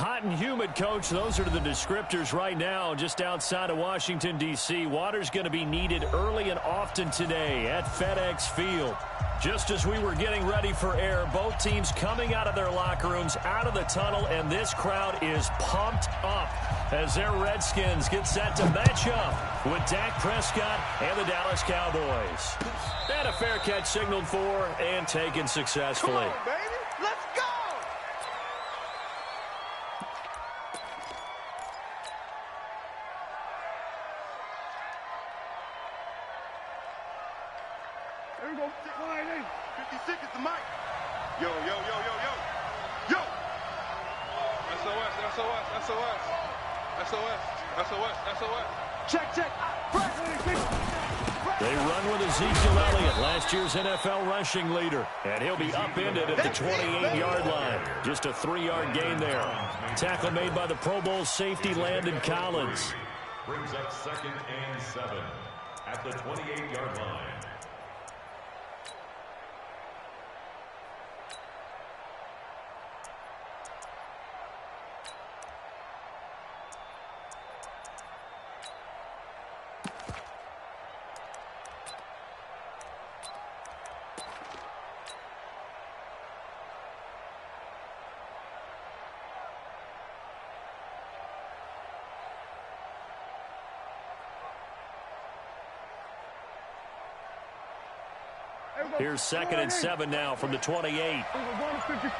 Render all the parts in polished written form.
Hot and humid, Coach. Those are the descriptors right now just outside of Washington, D.C. Water's going to be needed early and often today at FedEx Field. Just as we were getting ready for air, both teams coming out of their locker rooms, out of the tunnel, and this crowd is pumped up as their Redskins get set to match up with Dak Prescott and the Dallas Cowboys. And a fair catch signaled for and taken successfully. Come on, baby. Let's go! There we go. 56 is the mic. Yo, yo, yo, yo, yo. Yo! SOS, SOS, SOS. SOS, SOS, SOS. Check, check. They run with Ezekiel Elliott, last year's NFL rushing leader. And he'll be upended at the 28-yard line. Just a 3-yard gain there. Tackle made by the Pro Bowl safety Landon Collins. Brings up 2nd and 7 at the 28-yard line. Here's 2nd and 7 now from the 28. Looking to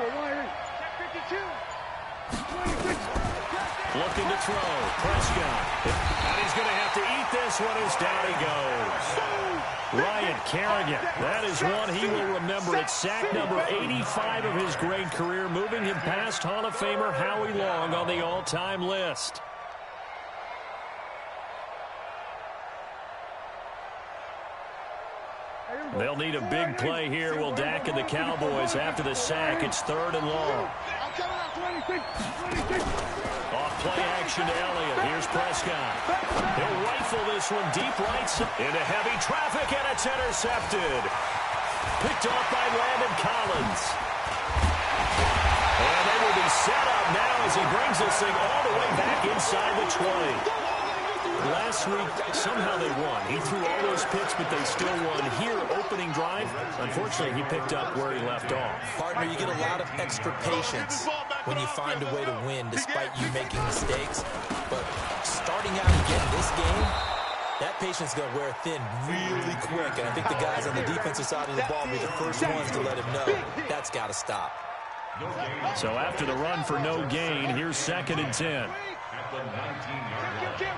throw. Prescott. And he's going to have to eat this one as down he goes. Ryan Kerrigan. That is one he will remember. It's sack number 85 of his great career, moving him past Hall of Famer Howie Long on the all-time list. They'll need a big play here. Will Dak and the Cowboys after the sack. It's 3rd and long. Off play action to Elliott. Here's Prescott. He'll rifle this one deep right into heavy traffic, and it's intercepted. Picked off by Landon Collins. And they will be set up now as he brings this thing all the way back inside the 20. Last week, somehow they won. He threw all those picks, but they still won. Here, opening drive, unfortunately, he picked up where he left off. Partner, you get a lot of extra patience when you find a way to win, despite you making mistakes. But starting out and getting this game, that patience is going to wear thin really quick. And I think the guys on the defensive side of the ball will be the first ones to let him know that's got to stop. So after the run for no gain, here's 2nd and 10. At the 19-yard line.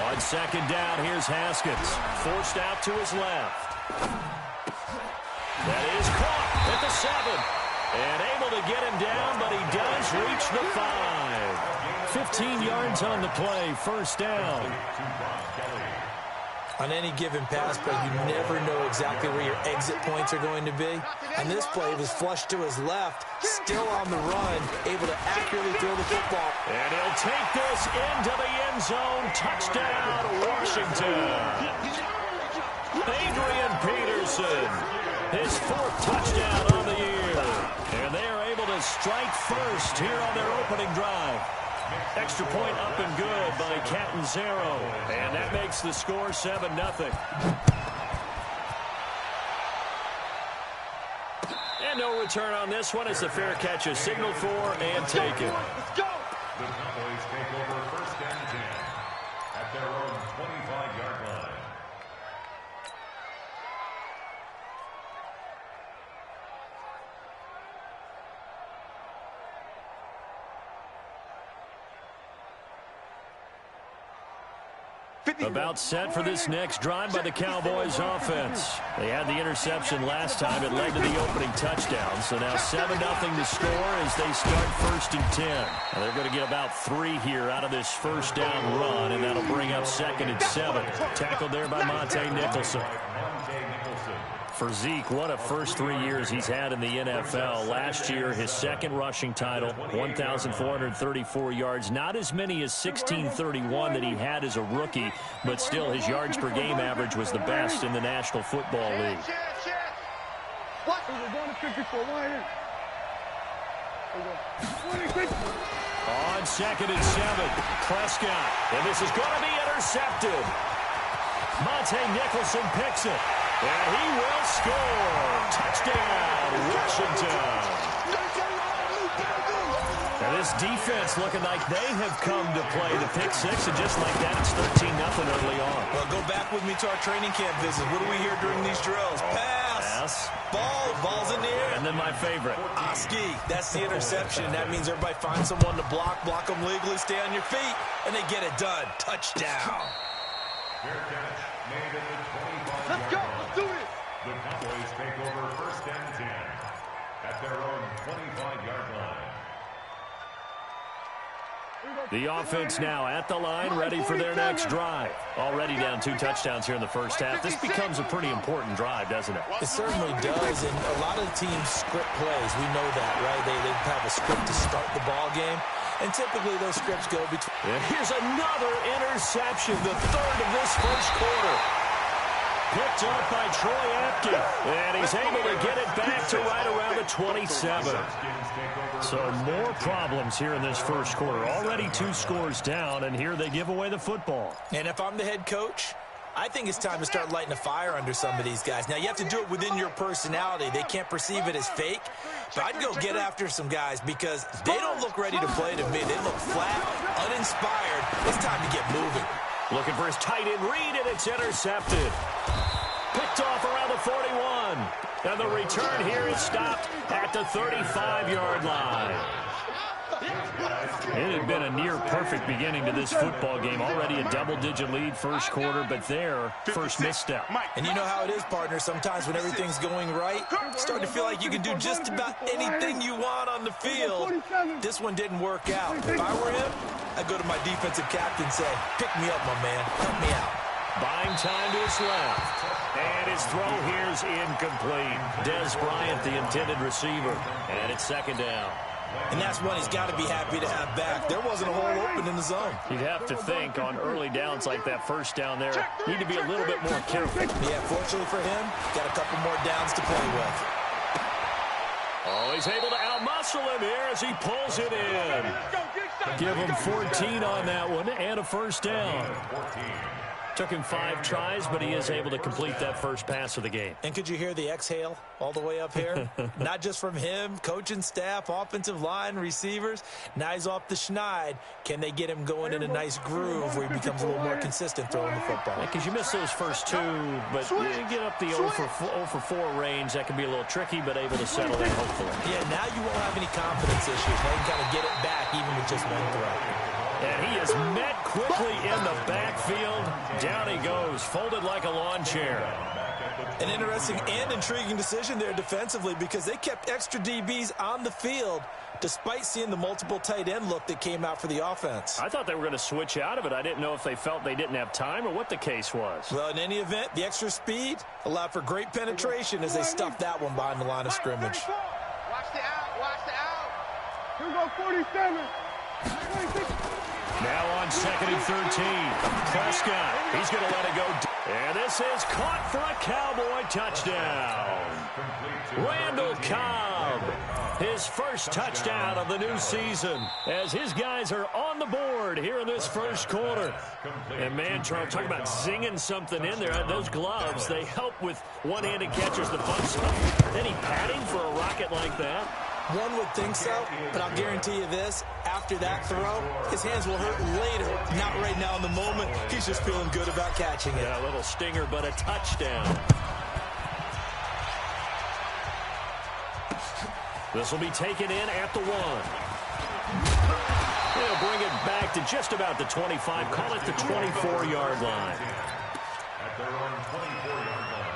On 2nd down, here's Haskins. Forced out to his left. That is caught at the 7. And able to get him down, but he does reach the 5. 15 yards on the play, 1st down. On any given pass play, you never know exactly where your exit points are going to be. And this play was flushed to his left, still on the run, able to accurately throw the football. And he'll take this into the end zone. Touchdown, Washington. Adrian Peterson, his 4th touchdown on the year. And they are able to strike first here on their opening drive. Extra point up and good by Catanzaro. And that makes the score 7-0. And no return on this one as the fair catch is signaled for and taken. Let's go! The Cowboys take over 1st and 10 at their own 25-yard line. About set for this next drive by the Cowboys offense. They had the interception last time. It led to the opening touchdown. So now 7-0 to score as they start 1st and 10. And they're going to get about 3 here out of this 1st down run, and that'll bring up 2nd and 7. Tackled there by Monte Nicholson. For Zeke, what a first 3 years he's had in the NFL. Last year, his 2nd rushing title, 1,434 yards. Not as many as 1,631 that he had as a rookie, but still his yards per game average was the best in the National Football League. On 2nd and 7, Prescott. And this is going to be intercepted. Monte Nicholson picks it. And he will score. Touchdown, Washington. And this defense looking like they have come to play the pick six, and just like that, it's 13-0 early on. Well, go back with me to our training camp visit. What do we hear during these drills? Pass. Ball's in the air. And then my favorite. Oski, that's the interception. That means everybody finds someone to block them legally, stay on your feet, and they get it done. Touchdown. Fair catch made at the 25-yard Let's go. Let's do this. The Cowboys take over 1st and 10 at their own 25-yard line. The offense now at the line, ready for their next drive. Already down 2 touchdowns here in the first half. This becomes a pretty important drive, doesn't it? It certainly does, and a lot of the teams script plays. We know that, right? They have a script to start the ball game, and typically those scripts go between. And here's another interception, the 3rd of this first quarter. Picked up by Troy Apke, and he's able to get it back to right around the 27. So more problems here in this first quarter. Already 2 scores down, and here they give away the football. And if I'm the head coach, I think it's time to start lighting a fire under some of these guys. Now, you have to do it within your personality. They can't perceive it as fake. But I'd go get after some guys because they don't look ready to play to me. They look flat, uninspired. It's time to get moving. Looking for his tight end read, and it's intercepted. Picked off around the 41. And the return here is stopped at the 35-yard line. It had been a near-perfect beginning to this football game. Already a double-digit lead first quarter, but their first misstep. And you know how it is, partner. Sometimes when everything's going right, you start to feel like you can do just about anything you want on the field. This one didn't work out. If I were him, I'd go to my defensive captain and say, pick me up, my man. Help me out. Buying time to his left. And his throw here's incomplete. Des Bryant, the intended receiver. And it's 2nd down. And that's one he's got to be happy to have back. There wasn't a hole open in the zone. You'd have to think on early downs like that first down there, need to be a little bit more careful. Yeah, fortunately for him, got a couple more downs to play with. Oh, he's able to outmuscle him here as he pulls it in. Give him 14 on that one and a first down. Took him 5 tries, but he is able to complete that first pass of the game. And could you hear the exhale all the way up here? Not just from him, coaching staff, offensive line, receivers. Now he's off the schneid. Can they get him going in a nice groove where he becomes a little more consistent throwing the football? Because you miss those first 2, but you get up the 0 for 4 range. That can be a little tricky, but able to settle in, hopefully. Yeah, now you won't have any confidence issues. Now you can kind of get it back even with just one throw. And he is met quickly in the backfield. Down he goes, folded like a lawn chair. An interesting and intriguing decision there defensively because they kept extra DBs on the field despite seeing the multiple tight end look that came out for the offense. I thought they were going to switch out of it. I didn't know if they felt they didn't have time or what the case was. Well, in any event, the extra speed allowed for great penetration as they stuffed that one behind the line of scrimmage. Watch the out. Watch the out. Here we go, 47. Now on 2nd and 13. Prescott, he's going to let it go. And this is caught for a Cowboy touchdown. Randall Cobb, his first touchdown of the new season, as his guys are on the board here in this first quarter. And man, Charles, talking about zinging something in there. Those gloves, they help with one-handed catchers to punch stuff. Any padding for a rocket like that? One would think so, but I'll guarantee you this. After that throw, his hands will hurt later. Not right now in the moment. He's just feeling good about catching it. Yeah, a little stinger, but a touchdown. This will be taken in at the 1. They'll bring it back to just about the 25. Call it the 24-yard line. At their own 24-yard line.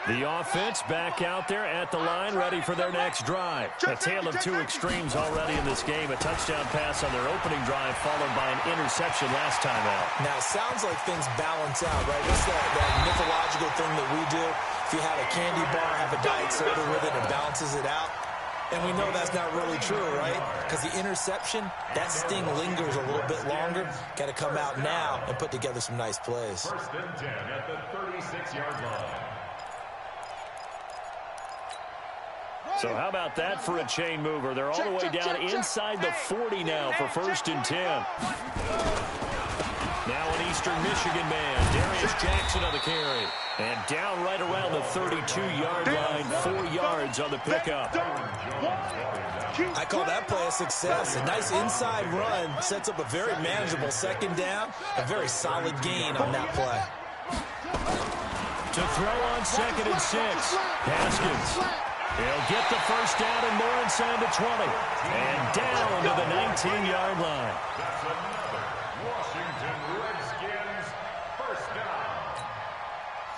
The offense back out there at the line, ready for their next drive. A tale of 2 extremes already in this game. A touchdown pass on their opening drive, followed by an interception last time out. Now, it sounds like things balance out, right? What's that mythological thing that we do? If you have a candy bar, have a diet soda with it, it balances it out. And we know that's not really true, right? Because the interception, that sting lingers a little bit longer. Got to come out now and put together some nice plays. 1st and 10 at the 36-yard line. So how about that for a chain mover? They're all the way down inside the 40 now for 1st and 10. Now an Eastern Michigan man, Darius Jackson on the carry. And down right around the 32-yard line, 4 yards on the pickup. I call that play a success. A nice inside run sets up a very manageable 2nd down. A very solid gain on that play. To throw on 2nd and 6, Haskins. He'll get the 1st down and more inside the 20. And down to the 19-yard line. That's another Washington Redskins 1st down.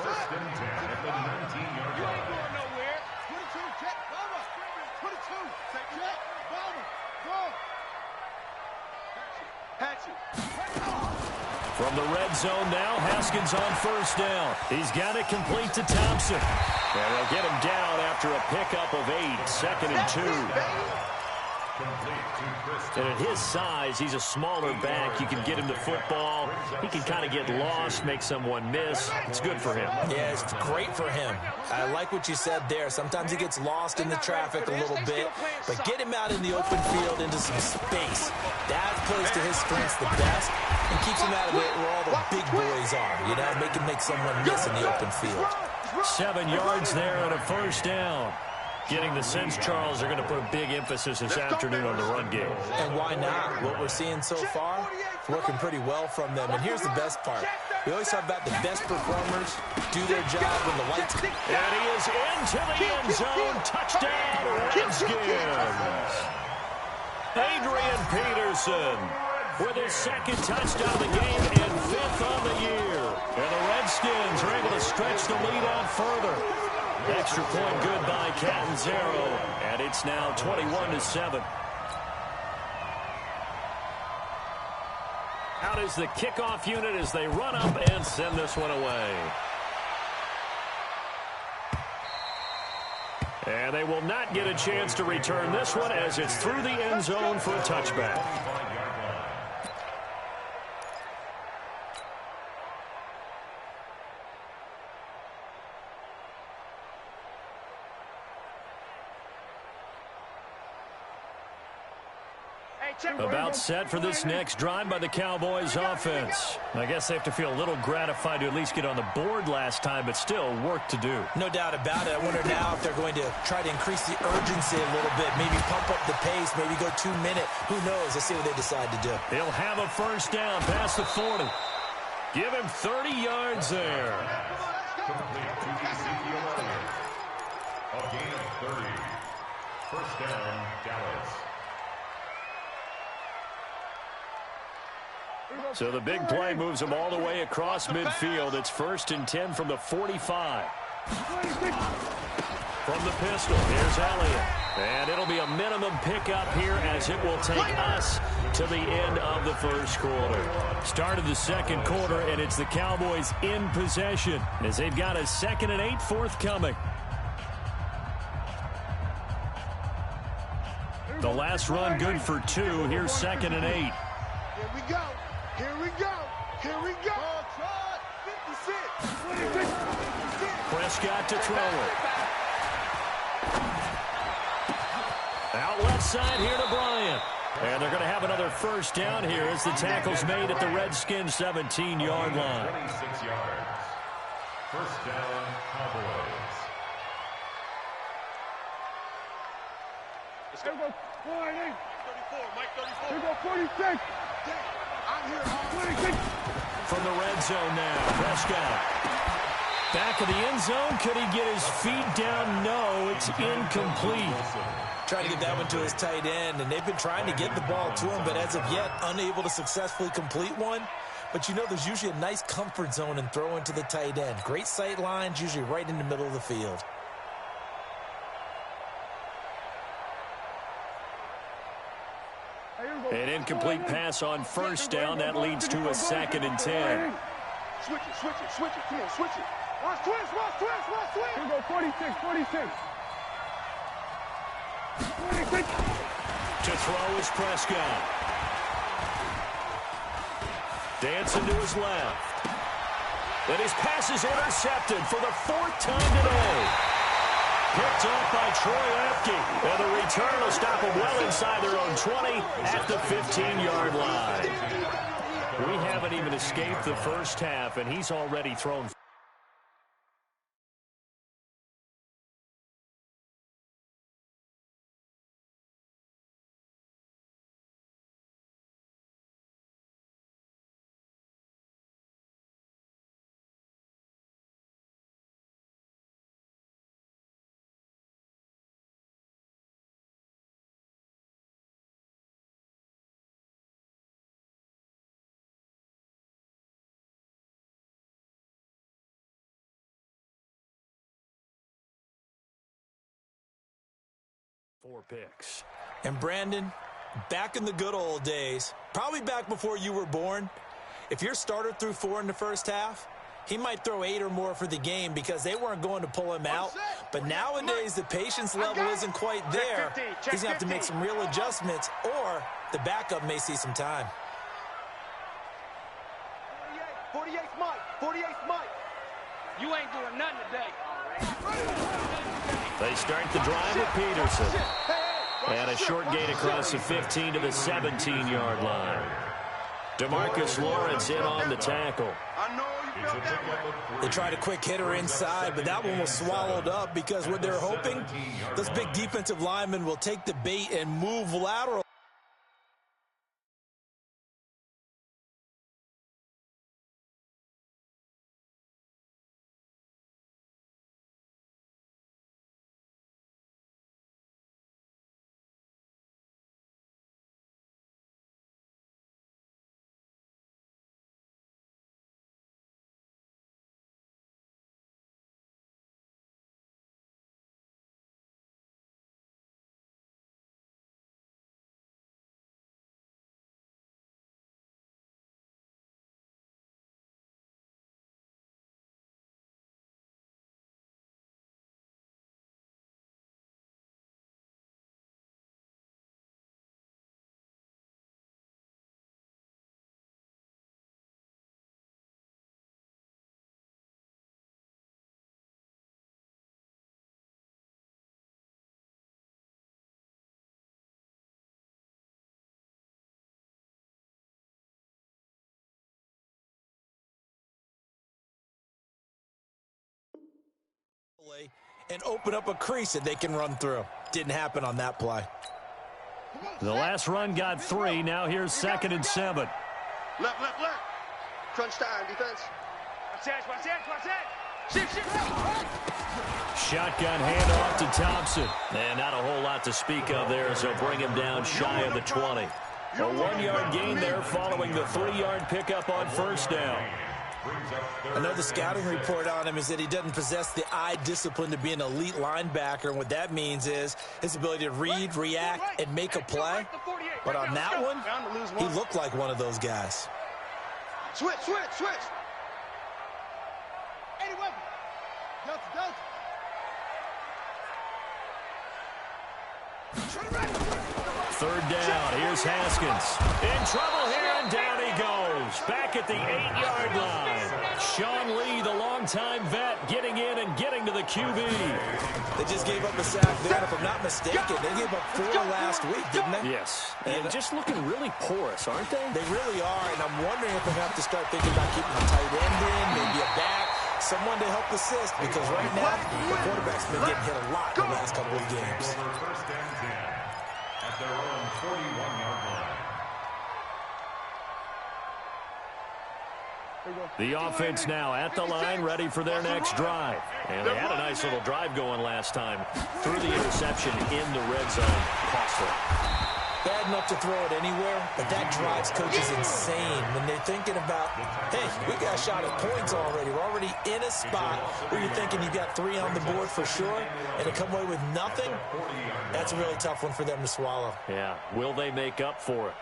1st and 10 at the 19-yard line. You ain't going nowhere. 22, check, bomber. 22, check, bomber. Go. Hatch it. From the red zone now, Haskins on 1st down. He's got it complete to Thompson. And they'll get him down after a pickup of 8, 2nd and 2. And at his size, he's a smaller back. You can get him the football. He can kind of get lost, make someone miss. It's good for him. Yeah, it's great for him. I like what you said there. Sometimes he gets lost in the traffic a little bit, but get him out in the open field into some space. That plays to his strengths the best and keeps him out of it where all the big boys are, you know, make him make someone miss in the open field. 7 yards there and a 1st down. Getting the sense, Charles, they're going to put a big emphasis this afternoon on the run game. And why not? What we're seeing so far, it's working pretty well from them. And here's the best part. We always talk about the best performers do their job when the lights... And he is into the end zone. Touchdown, Redskins. Adrian Peterson with his 2nd touchdown of the game and 5th on the year. And the Redskins are able to stretch the lead out further. Extra point good by Catanzaro, and it's now 21-7. Out is the kickoff unit as they run up and send this one away. And they will not get a chance to return this one as it's through the end zone for a touchback. About set for this next drive by the Cowboys offense. I guess they have to feel a little gratified to at least get on the board last time, but still work to do. No doubt about it. I wonder now if they're going to try to increase the urgency a little bit, maybe pump up the pace, maybe go 2 minute. Who knows? Let's see what they decide to do. He'll have a 1st down past the 40. Give him 30 yards there. Complete to Ezekiel Elliott. A gain of 30. 1st down, Dallas. So the big play moves them all the way across midfield. It's 1st and 10 from the 45. From the pistol, here's Elliott. And it'll be a minimum pickup here as it will take us to the end of the 1st quarter. Start of the 2nd quarter, and it's the Cowboys in possession as they've got a 2nd and 8 forthcoming. The last run good for 2. Here's 2nd and 8. Here we go. Here we go. Here we go. 56. Prescott to throw it. Out left side here to Bryant. And they're going to have another 1st down here as the tackle's made at the Redskins 17-yard line. 26 yards. 1st down, Cowboys. Let's go. 40. 34, Mike 34. Here we go, 46. I'm here. 26. From the red zone now, Prescott. Back of the end zone. Could he get his feet down? No, it's incomplete. Trying to get that one to his tight end, and they've been trying to get the ball to him, but as of yet, unable to successfully complete one. But you know, there's usually a nice comfort zone in throwing to the tight end. Great sight lines, usually right in the middle of the field. An incomplete pass on 1st down. That leads to a 2nd and 10. Switch it. Come on, switch it. Watch twist. Here we go, 46. 26. To throw is Prescott. Dancing to his left. And his pass is intercepted for the 4th time today. Picked off by Troy Apke. And the return will stop them well inside their own 20 at the 15-yard line. We haven't even escaped the first half, and he's already thrown. Four picks. And Brandon, back in the good old days, probably back before you were born, if your starter threw 4 in the first half, he might throw 8 or more for the game because they weren't going to pull him out. But nowadays, the patience level isn't quite there. He's going to have to make some real adjustments, or the backup may see some time. 48's Mike. 48's Mike. You ain't doing nothing today. They start the drive with Peterson. And a short gain across the 15 to the 17-yard line. DeMarcus Lawrence in on the tackle. They tried a quick hitter inside, but that one was swallowed up because what they're hoping, those big defensive linemen will take the bait and move lateral. And open up a crease that they can run through. Didn't happen on that play. The last run got 3. Now here's 2nd and 7. Left. Crunch time, defense. Watch that. Shift. Shotgun handoff to Thompson. And not a whole lot to speak of there, so bring him down shy of the 20. A 1-yard gain there following the 3-yard pickup on first down. I know the scouting report on him is that he doesn't possess the eye discipline to be an elite linebacker, and what that means is his ability to read, react, and make a play. But on that one, he looked like one of those guys. Switch. 80 weapon. Delta. Third down. Here's Haskins. In trouble here, and down he goes. Back at the 8-yard line. Sean Lee, the longtime vet, getting in and getting to the QB. They just gave up a sack there, and if I'm not mistaken, they gave up 4 last week, didn't they? Yes. And just looking really porous, aren't they? They really are, and I'm wondering if they're going to have to start thinking about keeping a tight end in, maybe a back, someone to help assist, because right now, the quarterback's been getting hit a lot in the last couple of games. First and 10 at their own 41-yard line. The offense now at the line, ready for their next drive. And they had a nice little drive going last time. Threw the interception in the red zone. Costly. Bad enough to throw it anywhere, but that drives coaches insane when they're thinking about, hey, we got a shot at points already. We're already in a spot where you're thinking you got 3 on the board for sure, and to come away with nothing, that's a really tough one for them to swallow. Yeah, will they make up for it?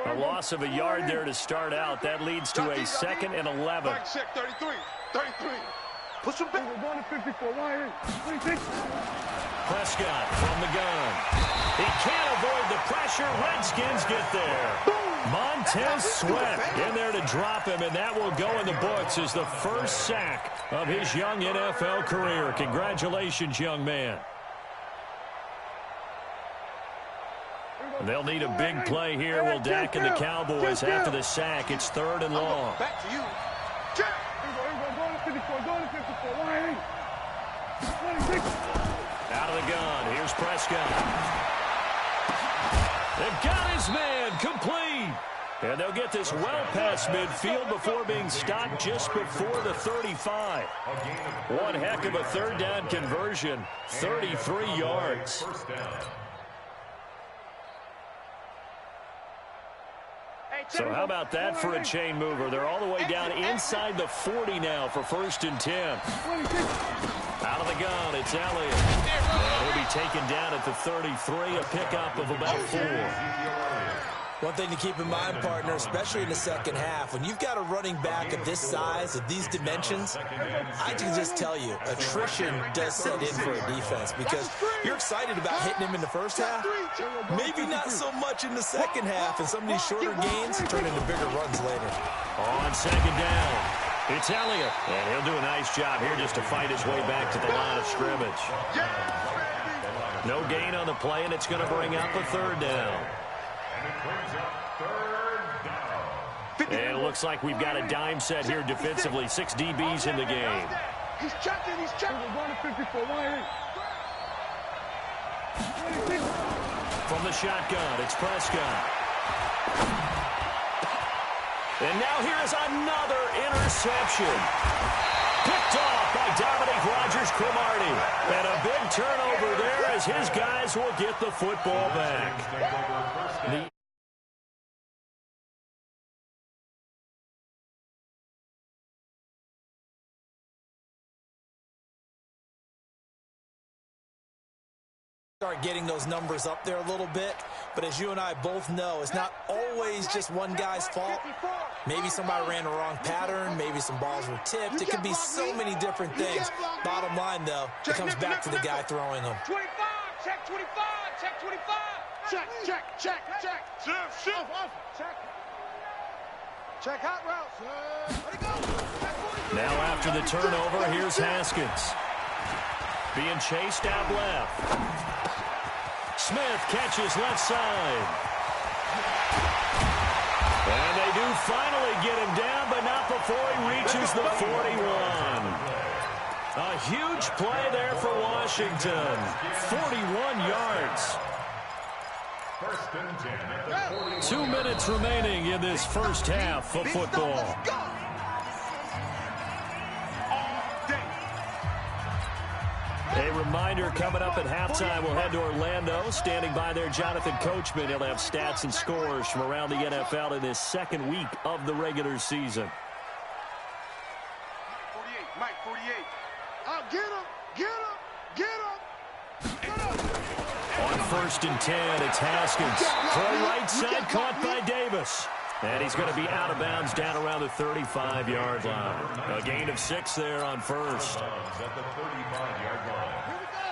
A loss of a yard there to start out. That leads to a 2nd and 11. Mike check 33. Push him back. Prescott from the gun. He can't avoid the pressure. Redskins get there. Montez Sweat in there to drop him, and that will go in the books as the first sack of his young NFL career. Congratulations, young man. They'll need a big play here. Will Dak and the Cowboys after the sack. It's 3rd and long. Back to you. Out of the gun. Here's Prescott. They've got his man complete. And they'll get this well past midfield before being stopped just before the 35. One heck of a 3rd down conversion. 33 yards. So how about that for a chain mover? They're all the way down inside the 40 now for 1st and 10. Out of the gun, it's Elliott. And he'll be taken down at the 33, a pickup of about 4. One thing to keep in mind, partner, especially in the second half, when you've got a running back of this size, of these dimensions, I can just tell you, attrition does set in for a defense because you're excited about hitting him in the first half, maybe not so much in the second half, and some of these shorter gains turn into bigger runs later. On 2nd down, it's Elliott, and he'll do a nice job here just to fight his way back to the line of scrimmage. No gain on the play, and it's going to bring up a 3rd down. And it looks like we've got a dime set here defensively. 6 DBs in the game. He's checking. We're going to 54. From the shotgun, it's Prescott. And now here's another interception. Picked off by Dominique Rodgers-Cromartie. And a big turnover there as his guys will get the football back. Start getting those numbers up there a little bit, but as you and I both know, it's not always just one guy's fault. Maybe somebody ran the wrong pattern, maybe some balls were tipped. It could be so many different things. Bottom line, though, it comes back to the guy throwing them. 25, check 25, check 25. Check. Shift. Check hot routes. Let it go. Now after the turnover, here's Haskins. Being chased out left. Smith catches left side. And they do finally get him down, but not before he reaches the 41. A huge play there for Washington. 41 yards. 2 minutes remaining in this first half of football. A reminder, coming up at halftime, we'll head to Orlando. Standing by there, Jonathan Coachman. He'll have stats and scores from around the NFL in this 2nd week of the regular season. 48, Mike, 48. Oh, get him. On 1st and 10, it's Haskins. Throw right side, caught by Davis. And he's going to be out of bounds down around the 35-yard line. A gain of 6 there on 1st.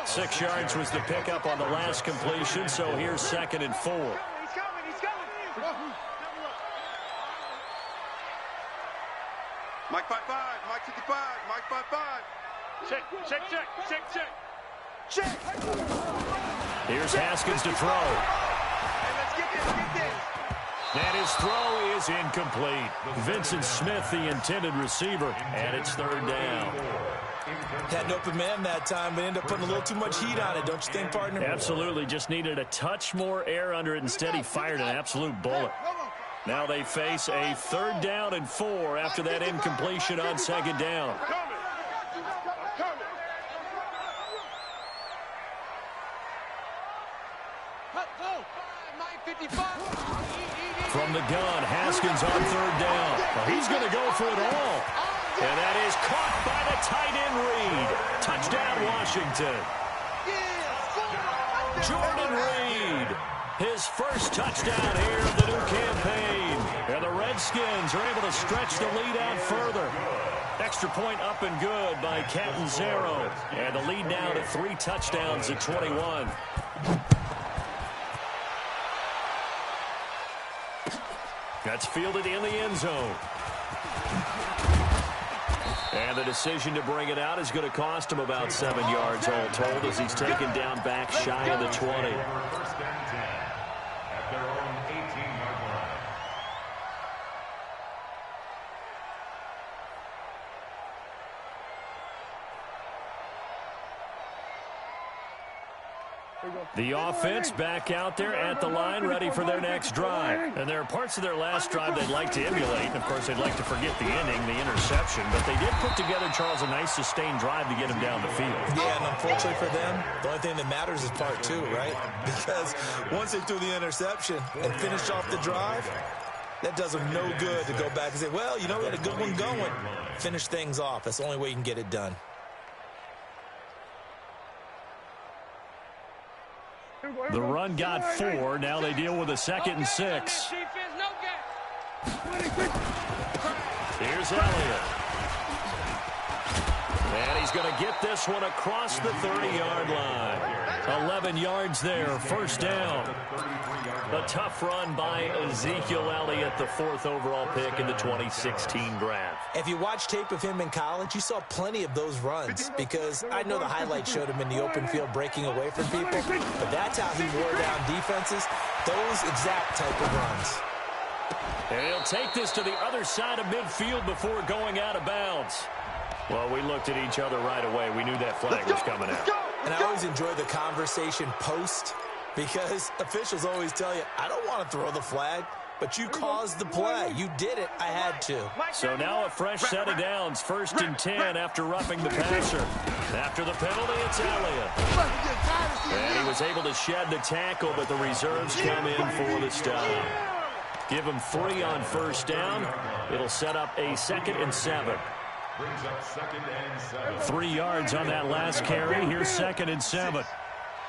6 yards was the pickup on the last completion, so here's 2nd and 4. He's coming. Mike 5-5, Mike 55, Mike 5-5. Check. Here's Haskins to throw. Hey, let's get this. And his throw is incomplete. Vincent Smith, the intended receiver, and it's 3rd down. Had an open man that time, but ended up putting a little too much heat on it, don't you think, partner? Absolutely. Just needed a touch more air under it. Instead, he fired an absolute bullet. Now they face a 3rd down and 4 after that incompletion on 2nd down. From the gun, Haskins on 3rd down. Well, he's going to go for it all. And that is caught by the tight end Reed. Touchdown, Washington. Jordan Reed, his first touchdown here of the new campaign. And the Redskins are able to stretch the lead out further. Extra point up and good by Catanzaro. And the lead now to 3 touchdowns at 21. That's fielded in the end zone. And the decision to bring it out is going to cost him about 7 yards all told as he's taken down back shy of the 20. First and 10 at their own 18-yard line. The offense back out there at the line, ready for their next drive. And there are parts of their last drive they'd like to emulate. Of course, they'd like to forget the ending, the interception. But they did put together, Charles, a nice sustained drive to get him down the field. Yeah, and unfortunately for them, the only thing that matters is part two, right? Because once they threw the interception and finished off the drive, that does them no good to go back and say, well, you know, we had a good one going. Finish things off. That's the only way you can get it done. The run got 4. Now they deal with a 2nd and 6. Here's Elliott. And he's going to get this one across the 30-yard line. 11 yards there, first down. A tough run by Ezekiel Elliott, the 4th overall pick in the 2016 draft. If you watch tape of him in college, you saw plenty of those runs because I know the highlights showed him in the open field breaking away from people, but that's how he wore down defenses, those exact type of runs. And he'll take this to the other side of midfield before going out of bounds. Well, we looked at each other right away. We knew that flag was coming out. And I always enjoy the conversation post because officials always tell you, I don't want to throw the flag, but you caused the play. You did it. I had to. So now a fresh set of downs, 1st and 10 after roughing the passer. After the penalty, it's Elliott. And he was able to shed the tackle, but the reserves come in for the stop. Give him 3 on first down. It'll set up a 2nd and 7. Brings up 2nd and 7. 3 yards on that last carry. Here's 2nd and 7.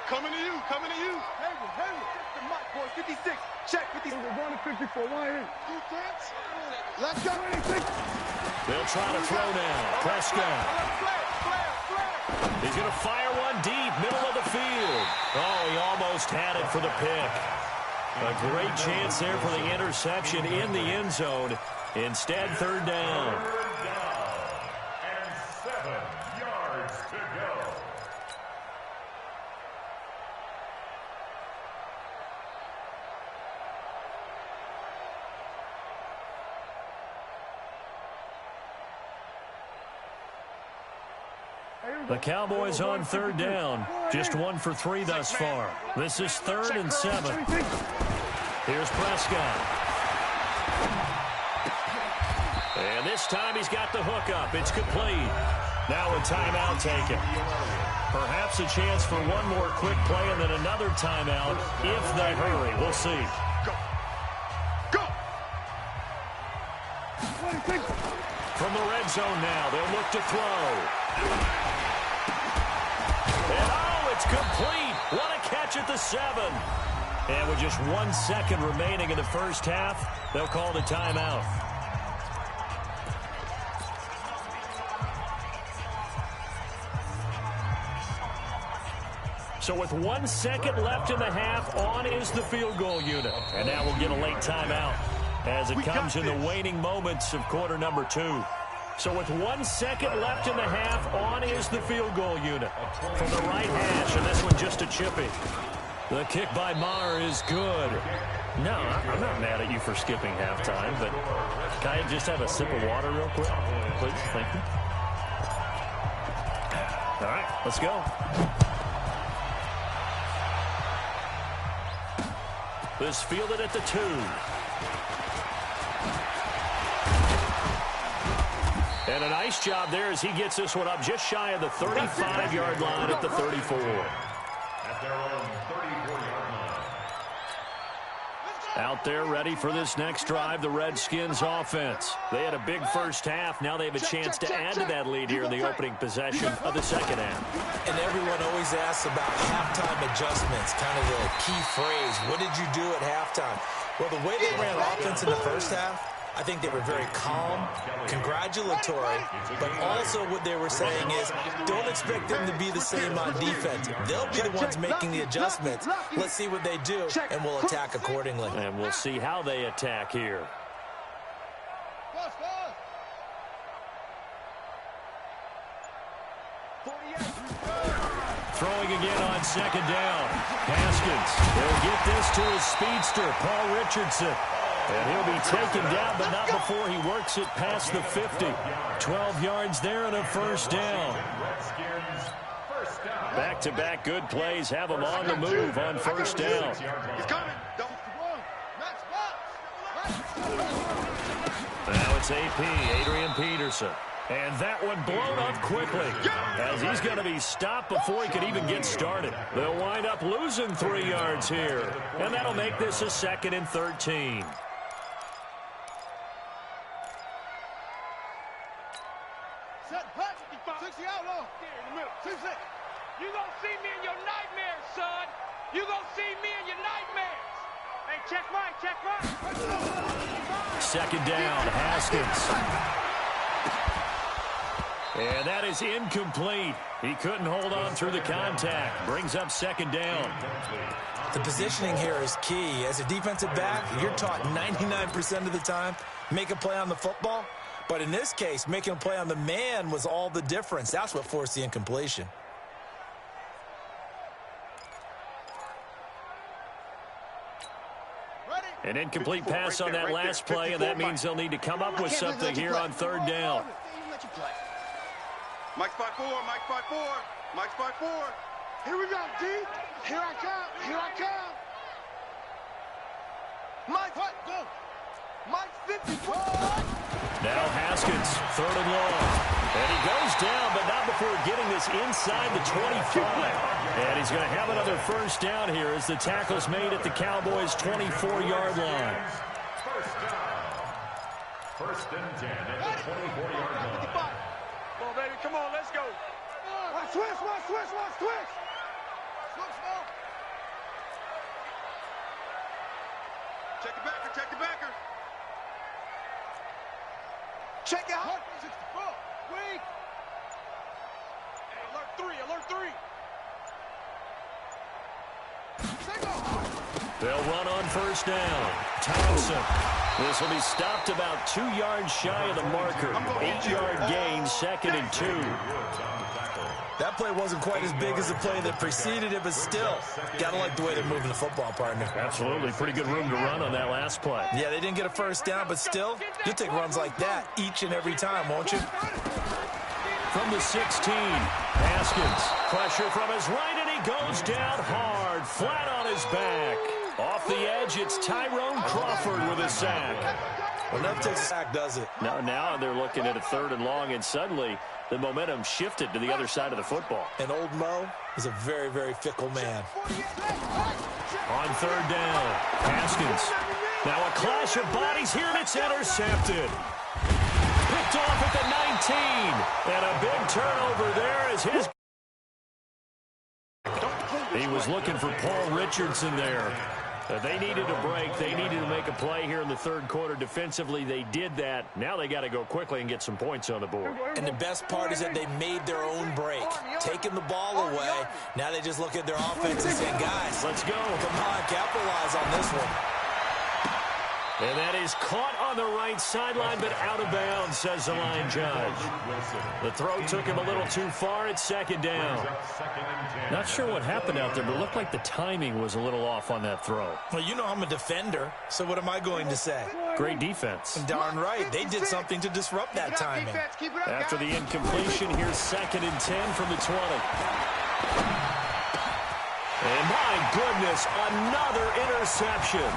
Coming to you, coming to you. The mic, boy, 56. Check 56. We're going to 54. Line in. Defense. Let's go. 26. They'll try to throw now. Prescott. He's going to fire one deep, middle of the field. Oh, he almost had it for the pick. A great chance there for the interception in the end zone. Instead, 3rd down. And 7 yards to go. The Cowboys on 3rd down. Just 1 for 3 thus far. This is 3rd and 7. Here's Prescott. And this time he's got the hook up. It's complete. Now a timeout taken. Perhaps a chance for one more quick play and then another timeout if they hurry. We'll see. Go! From the red zone now, they'll look to throw. And oh, it's complete. What a catch at the 7. And with just 1 second remaining in the first half, they'll call the timeout. So with 1 second left in the half, on is the field goal unit. And now we'll get a late timeout as it comes in the waning moments of quarter number 2. So with 1 second left in the half, on is the field goal unit from the right hash, and this one just a chippy. The kick by Maher is good. No, I'm not mad at you for skipping halftime, but can I just have a sip of water real quick? Please, thank you. All right, let's go. This fielded at the 2. And a nice job there as he gets this one up just shy of the 35-yard line at the 34. At their own 34-yard line. Out there ready for this next drive, the Redskins offense. They had a big first half. Now they have a chance to add to that lead here in the opening possession of the second half. And everyone always asks about halftime adjustments, kind of the key phrase. What did you do at halftime? Well, the way they ran offense in the first half, I think they were very calm, congratulatory, but also what they were saying is don't expect them to be the same on defense. They'll be the ones making the adjustments. Let's see what they do, and we'll attack accordingly. And we'll see how they attack here. Throwing again on second down. Haskins will get this to his speedster, Paul Richardson. And he'll be taken down, but not before he works it past the 50. 12 yards there and a first down. Back-to-back good plays have him on the move on first down. He's coming. Now it's AP, Adrian Peterson. And that one blown up quickly as he's going to be stopped before he could even get started. They'll wind up losing 3 yards here. And that'll make this a 2nd and 13. You gonna see me in your nightmares, son. You gonna see me in your nightmares. Hey, check mine. 2nd down, Haskins. And that is incomplete. He couldn't hold on through the contact. Brings up 2nd down. The positioning here is key. As a defensive back, you're taught 99% of the time, make a play on the football. But in this case, making a play on the man was all the difference. That's what forced the incompletion. An incomplete pass on that last play, and that means they'll need to come up with something here on 3rd down. Mike's 5-4, Mike's 5-4, Mike's 5-4. Here we go, D. Here I come. Mike, what? Go. Mike's 54. Now Haskins, 3rd and long. And he goes down, but not before getting this inside the 25. And he's going to have another first down here as the tackle's made at the Cowboys' 24-yard line. First and 10 at the 24-yard line. Come on, baby. Come on, let's go. Watch switch. Check the backer. Check it out. 64. Weak. Hey, alert 3. They'll run on first down. Thompson. This will be stopped about 2 yards shy of the marker. 8-yard gain, 2nd and 2. That play wasn't quite as big as the play that preceded it, but still, gotta like the way they're moving the football, partner. Absolutely. Pretty good room to run on that last play. Yeah, they didn't get a first down, but still, you'll take runs like that each and every time, won't you? From the 16, Haskins. Pressure from his right, and he goes down hard, flat on his back. Off the edge, it's Tyrone Crawford with a sack. Well, enough takes a sack, does it? Now they're looking at a 3rd and long, and suddenly the momentum shifted to the other side of the football. And old Mo is a very, very fickle man. On 3rd down, Haskins. Now a clash of bodies here, and it's intercepted. Picked off at the 19. And a big turnover there as his... He was looking for Paul Richardson there. They needed a break. They needed to make a play here in the 3rd quarter. Defensively, they did that. Now they got to go quickly and get some points on the board. And the best part is that they made their own break. Taking the ball away. Now they just look at their offense and say, guys, let's go. Come on, capitalize on this one. And that is caught on the right sideline, but out of bounds, says the line judge. The throw took him a little too far at 2nd down. Not sure what happened out there, but it looked like the timing was a little off on that throw. Well, you know I'm a defender, so what am I going to say? Great defense. And darn right, they did something to disrupt that timing. After the incompletion, here's 2nd and 10 from the 20. And my goodness, another interception.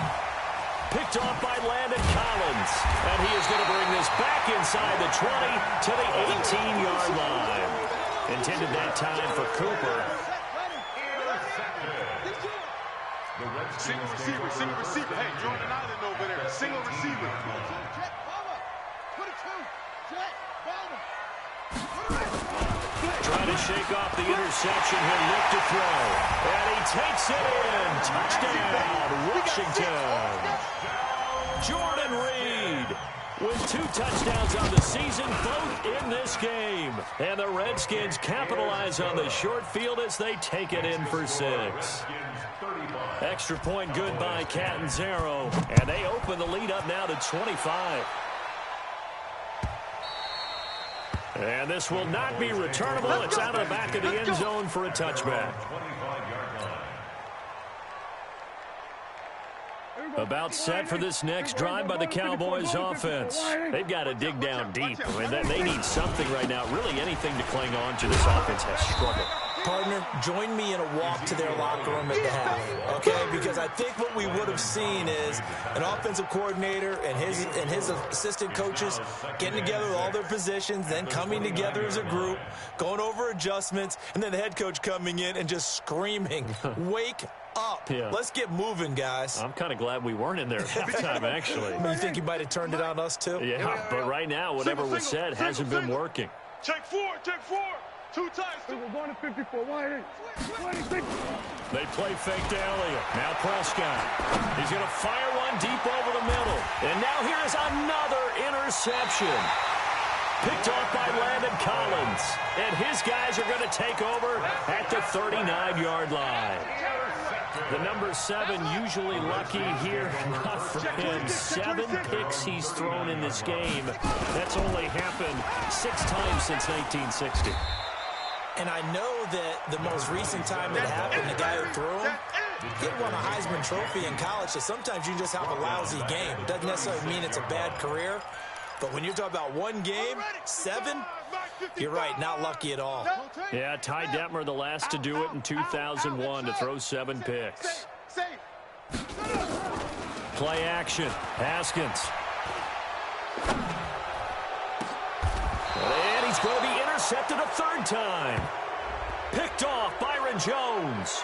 Picked off by Landon Collins. And he is going to bring this back inside the 20 to the 18-yard line. Intended that time for Cooper. Single receiver. Hey, Jordan Island over there. Single receiver. Trying to shake off the interception. He'll look to throw. And he takes it in. Touchdown, Washington. Jordan Reed with 2 touchdowns on the season, both in this game. And the Redskins capitalize on the short field as they take it in for 6. Extra point good by Catanzaro. And they open the lead up now to 25. And this will not be returnable. It's out of the back of the end zone for a touchback. About set for this next drive by the Cowboys offense. They've got to dig down deep. I mean, they need something right now. Really anything to cling on to. This offense has struggled. Partner, join me in a walk to their locker room at the half, okay? Because I think what we would have seen is an offensive coordinator and his assistant coaches getting together with all their positions, then coming together as a group, going over adjustments, and then the head coach coming in and just screaming, wake up. Yeah. Let's get moving, guys. I'm kind of glad we weren't in there at halftime, actually. You think you might have turned it on us, too? Yeah, but right now, whatever was said hasn't been working. Check four. 2 times. We're going to 54. Why ain't? They play fake to Elliott. Now Prescott. He's going to fire one deep over the middle. And now here's another interception. Picked off by Landon Collins. And his guys are going to take over at the 39-yard line. The number 7 usually lucky here. Not for him. 7 picks he's thrown in this game. That's only happened 6 times since 1960. And I know that the most recent time it happened, the guy who threw him, he won a Heisman Trophy in college, so sometimes you just have a lousy game. Doesn't necessarily mean it's a bad career, but when you're talking about one game, 7, you're right, not lucky at all. Yeah, Ty Detmer, the last to do it in 2001, to throw 7 picks. Play action, Haskins. And he's going to be intercepted a 3rd time. Picked off Byron Jones.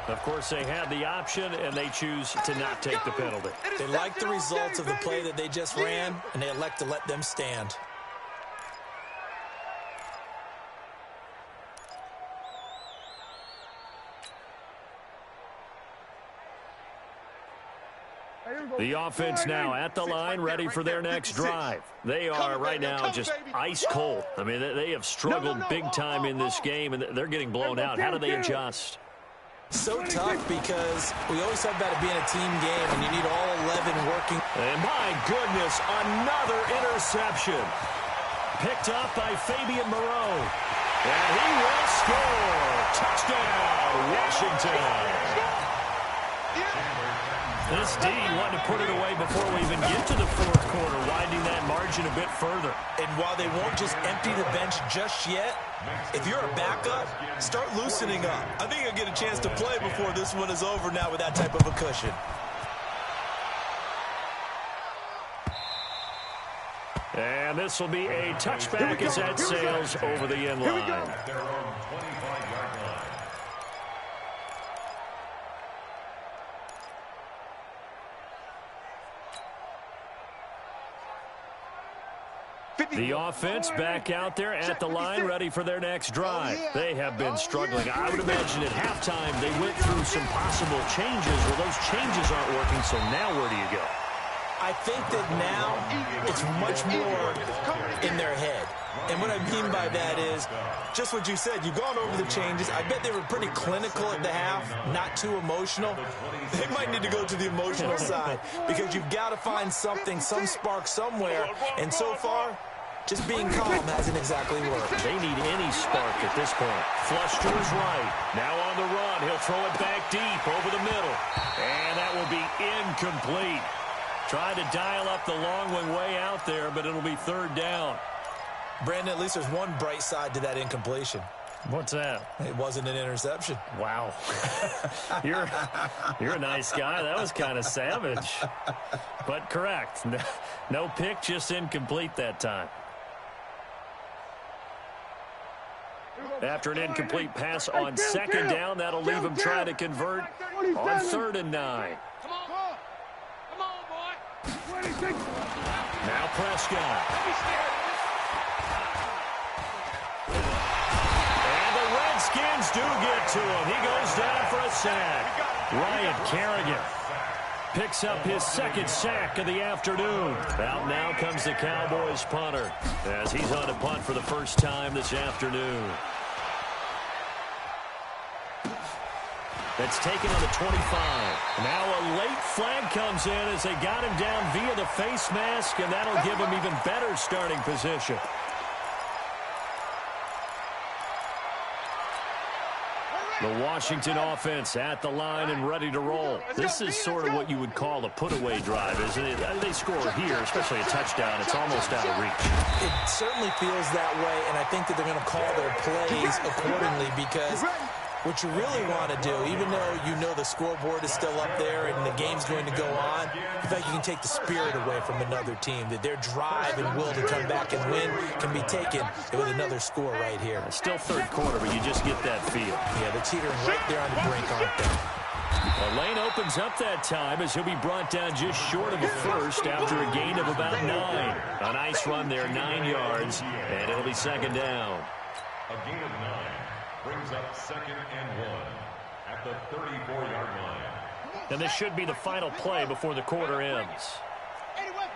Of course, they had the option, and they choose to not take the penalty. They like the results of the play that they just ran, and they elect to let them stand. The offense now at the line, ready for their next drive. They are right now just ice cold. I mean, they have struggled big time in this game, and they're getting blown out. How do they adjust? So tough because we always talk about it being a team game, and you need all 11 working. And my goodness, another interception. Picked up by Fabian Moreau. And he will score. Touchdown, Washington. This D wanted to put it away before we even get to the 4th quarter, widening that margin a bit further. And while they won't just empty the bench just yet, if you're a backup, start loosening up. I think you'll get a chance to play before this one is over now with that type of a cushion. And this will be a touchback as that sails over the end line. The offense back out there at the line, ready for their next drive. They have been struggling. I would imagine at halftime they went through some possible changes. Well, those changes aren't working, so now where do you go? I think that now it's much more in their head. And what I mean by that is just what you said. You've gone over the changes. I bet they were pretty clinical at the half, not too emotional. They might need to go to the emotional side because you've got to find something, some spark somewhere. And so far, just being calm hasn't exactly worked. They need any spark at this point. Flush to his right. Now on the run. He'll throw it back deep over the middle. And that will be incomplete. Tried to dial up the long one way out there, but it'll be 3rd down. Brandon, at least there's one bright side to that incompletion. What's that? It wasn't an interception. Wow. You're a nice guy. That was kind of savage. But correct. No pick, just incomplete that time. After an incomplete pass on 2nd down, that'll leave him trying to convert on 3rd and 9. Come on, boy. Now Prescott. And the Redskins do get to him. He goes down for a sack. Ryan Kerrigan picks up his 2nd sack of the afternoon. Out now comes the Cowboys punter as he's on to punt for the first time this afternoon. That's taken on the 25. Now a late flag comes in as they got him down via the face mask, and that'll give him even better starting position. The Washington offense at the line and ready to roll. This is sort of what you would call a put-away drive, isn't it? They score here, especially a touchdown. It's almost out of reach. It certainly feels that way, and I think that they're going to call their plays accordingly because what you really want to do, even though you know the scoreboard is still up there and the game's going to go on, in fact, you can take the spirit away from another team, that their drive and will to come back and win can be taken with another score right here. It's still third quarter, but you just get that feel. Yeah, they're teetering right there on the brink, aren't they? The lane opens up that time as he'll be brought down just short of a first after a gain of about 9. A nice run there, 9 yards, and it'll be second down. A gain of 9 brings up 2nd and 1 at the 34-yard line. And this should be the final play before the quarter ends. Anyway,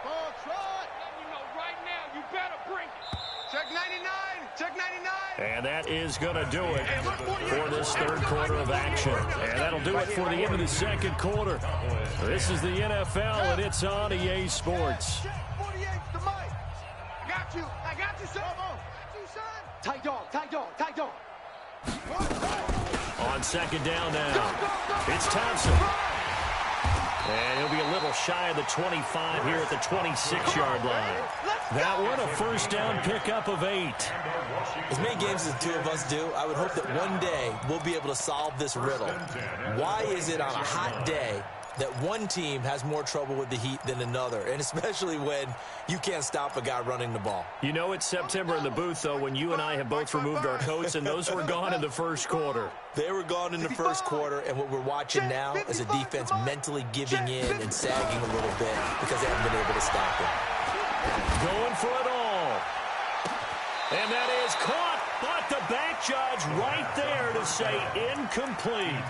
ball trot. Let me know right now. You better bring it. Check 99. Check 99. And that is going to do it for this third quarter of action. And that'll do it for the end of the second quarter. This is the NFL, and it's on EA Sports. Check 48, the mic. I got you. I got you, son. Got you, son. Tight dog, tight dog, tight dog. On second down now, it's Thompson. And he'll be a little shy of the 25 here at the 26-yard line. That one a first down pickup of 8. As many games as the two of us do, I would hope that one day we'll be able to solve this riddle. Why is it on a hot day that one team has more trouble with the heat than another, and especially when you can't stop a guy running the ball? You know it's September in the booth, though, when you and I have both removed our coats, and those were gone in the first quarter. They were gone in the first quarter, and what we're watching now is a defense mentally giving in and sagging a little bit because they haven't been able to stop it. Going for it all. And that is caught, but the back judge right there to say incomplete.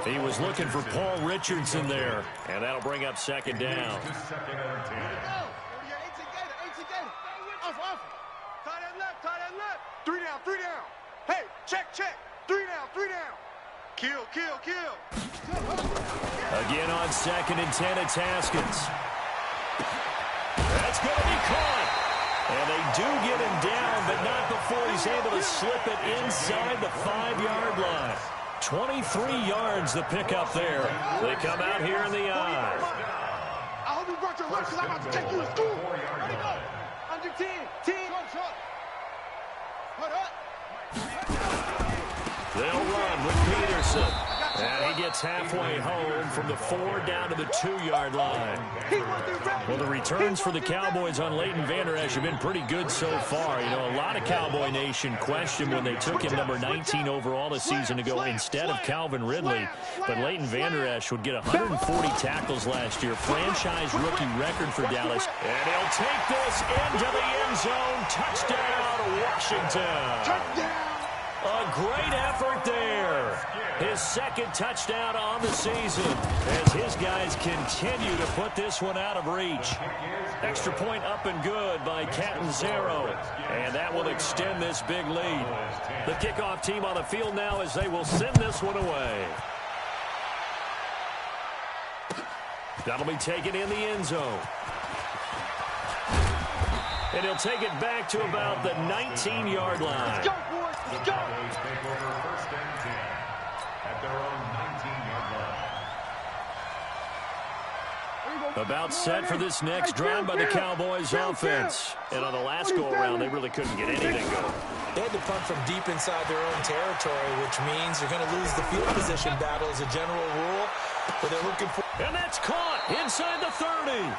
He was looking for Paul Richardson there, and that'll bring up second down. Tight end left, tight end left. 3 down, 3 down. Hey, check, check. 3 down, 3 down. Kill, kill, kill. Again on 2nd and 10, it's Haskins. That's going to be caught. And they do get him down, but not before he's able to slip it inside the 5-yard line. 23 yards the pickup there. They come out here in the eye. I hope you brought your lunch because I'm about to take you to school. Ready, go. Under 10. 10. Put up. They'll run with Peterson. And he gets halfway home from the 4 down to the 2-yard line. Well, the returns for the Cowboys on Leighton Vander Esch have been pretty good so far. You know, a lot of Cowboy Nation questioned when they took him number 19 overall this season to go instead of Calvin Ridley. But Leighton Vander Esch would get 140 tackles last year, franchise rookie record for Dallas. And he'll take this into the end zone. Touchdown, Washington. A great effort there. His second touchdown on the season as his guys continue to put this one out of reach. Extra point up and good by Catanzaro. And that will extend this big lead. The kickoff team on the field now as they will send this one away. That'll be taken in the end zone. And he'll take it back to about the 19-yard line. Let's go, boys. Let's go. Take over 1st and 10 at their own 19-yard line. About set for this next drive by the Cowboys offense. And on the last go-around, they really couldn't get anything going. They had to punt from deep inside their own territory, which means you're going to lose the field position battle as a general rule. But they're looking for... And that's caught inside the 30.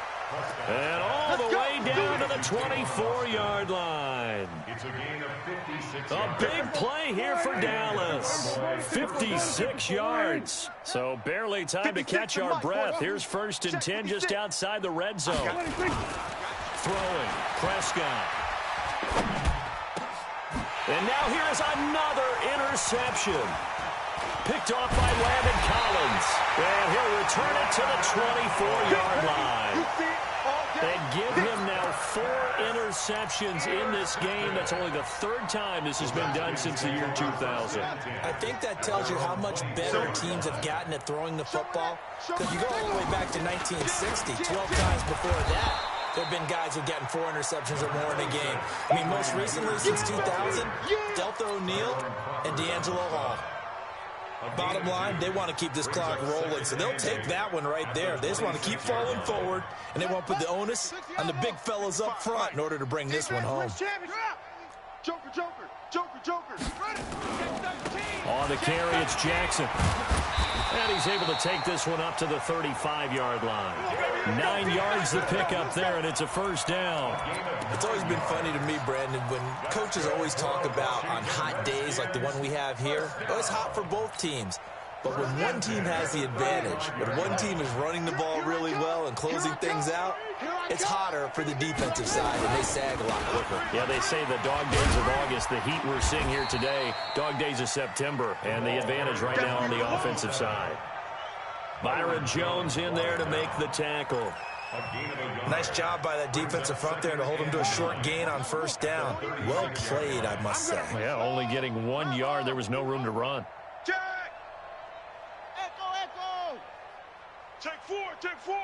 And all the way down to the 24-yard line. It's a gain of 56 A big play here for Dallas. 56 yards. So barely time to catch our breath. Here's 1st and 10 just outside the red zone. Throwing. Prescott. And now here is another interception. Picked off by Landon Collins. And he'll return it to the 24-yard line. And give him now 4 interceptions in this game. That's only the 3rd time this has been done since the year 2000. I think that tells you how much better teams have gotten at throwing the football. Because you go all the way back to 1960, 12 times before that, there have been guys who've gotten 4 interceptions or more in a game. I mean, most recently, since 2000, Delta O'Neal and D'Angelo Hall. Bottom line, they want to keep this clock rolling, so they'll take that one right there. They just want to keep falling forward, and they want to put the onus on the big fellas up front in order to bring this one home. Joker, Joker, Joker, Joker. On the carry, it's Jackson. And he's able to take this one up to the 35-yard line. 9 yards to pick up there, and it's a first down. It's always been funny to me, Brandon, when coaches always talk about on hot days like the one we have here. Well, it's hot for both teams. But when one team has the advantage, when one team is running the ball really well and closing things out, it's hotter for the defensive side, and they sag a lot quicker. Yeah, they say the dog days of August, the heat we're seeing here today, dog days of September, and the advantage right now on the offensive side. Byron Jones in there to make the tackle. Nice job by that defensive front there to hold him to a short gain on first down. Well played, I must say. Yeah, only getting 1 yard. There was no room to run. Check! Echo! Check 4, check 4!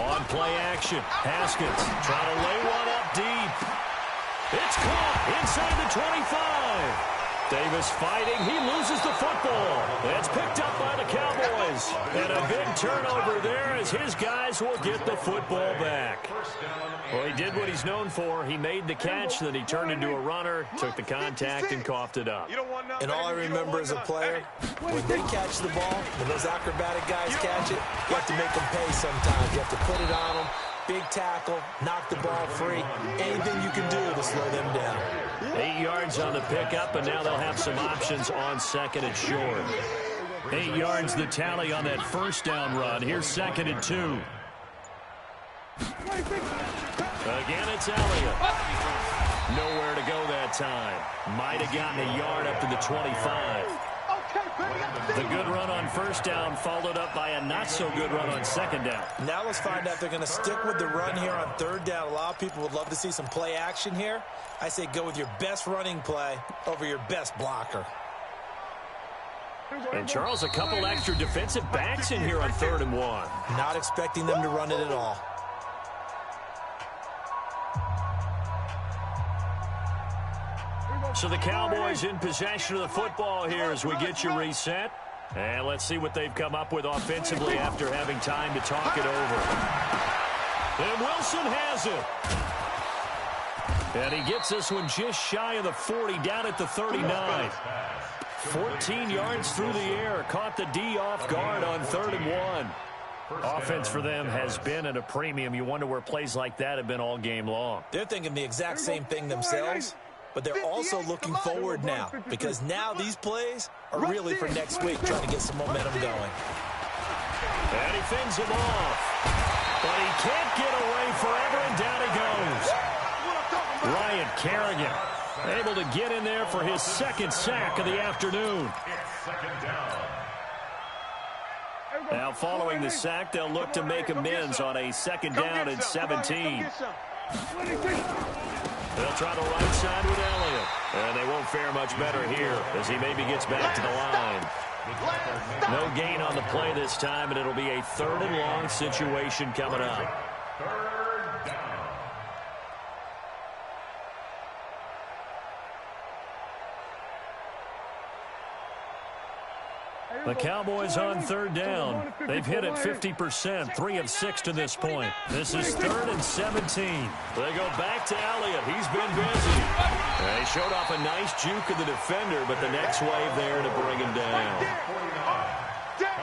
On play action, Haskins trying to lay one up deep. It's caught inside the 25. Davis fighting. He loses the football. It's picked up by the Cowboys. And a big turnover there as his guys will get the football back. Well, he did what he's known for. He made the catch, then he turned into a runner, took the contact, and coughed it up. And all I remember as a player, when they catch the ball, when those acrobatic guys catch it, you have to make them pay sometimes. You have to put it on them. Big tackle, knock the ball free. Anything you can do to slow them down. 8 yards on the pickup, and now they'll have some options on second and short. 8 yards the tally on that first down run. Here's second and 2. Again, it's Elliott. Nowhere to go that time. Might have gotten a yard up to the 25. The good run on first down followed up by a not-so-good run on second down. Now let's find out if they're going to stick with the run here on third down. A lot of people would love to see some play action here. I say go with your best running play over your best blocker. And, Charles, a couple extra defensive backs in here on 3rd and 1. Not expecting them to run it at all. So the Cowboys in possession of the football here as we get you reset. And let's see what they've come up with offensively after having time to talk it over. And Wilson has it. And he gets this one just shy of the 40, down at the 39. 14 yards through the air. Caught the D off guard on 3rd and 1. Offense for them has been at a premium. You wonder where plays like that have been all game long. They're thinking the exact same thing themselves. But they're also looking forward now, because now these plays are really for next week, trying to get some momentum going. And he fends him off. But he can't get away forever, and down he goes. Ryan Kerrigan able to get in there for his second sack of the afternoon. Now following the sack, they'll look to make amends on a 2nd down and 17. They'll try the right side with Elliott. And they won't fare much better here as he maybe gets back to the line. No gain on the play this time, and it'll be a 3rd and long situation coming up. The Cowboys on 3rd down. They've hit it 50%, 3 of 6 to this point. This is 3rd and 17. They go back to Elliott. He's been busy. They showed off a nice juke of the defender, but the next wave there to bring him down.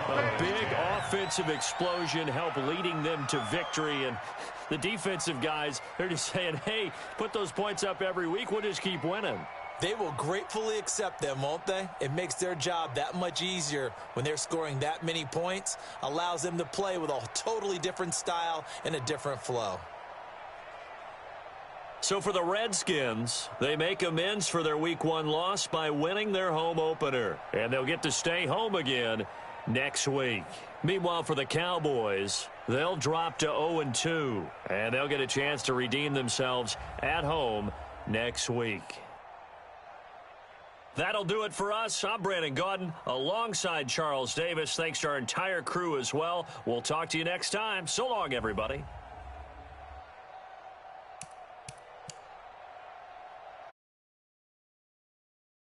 A big offensive explosion helped leading them to victory, and the defensive guys, they're just saying, hey, put those points up every week. We'll just keep winning. They will gratefully accept them, won't they? It makes their job that much easier when they're scoring that many points, allows them to play with a totally different style and a different flow. So for the Redskins, they make amends for their Week 1 loss by winning their home opener. And they'll get to stay home again next week. Meanwhile, for the Cowboys, they'll drop to 0-2, and they'll get a chance to redeem themselves at home next week. That'll do it for us. I'm Brandon Gaudin alongside Charles Davis. Thanks to our entire crew as well. We'll talk to you next time. So long, everybody.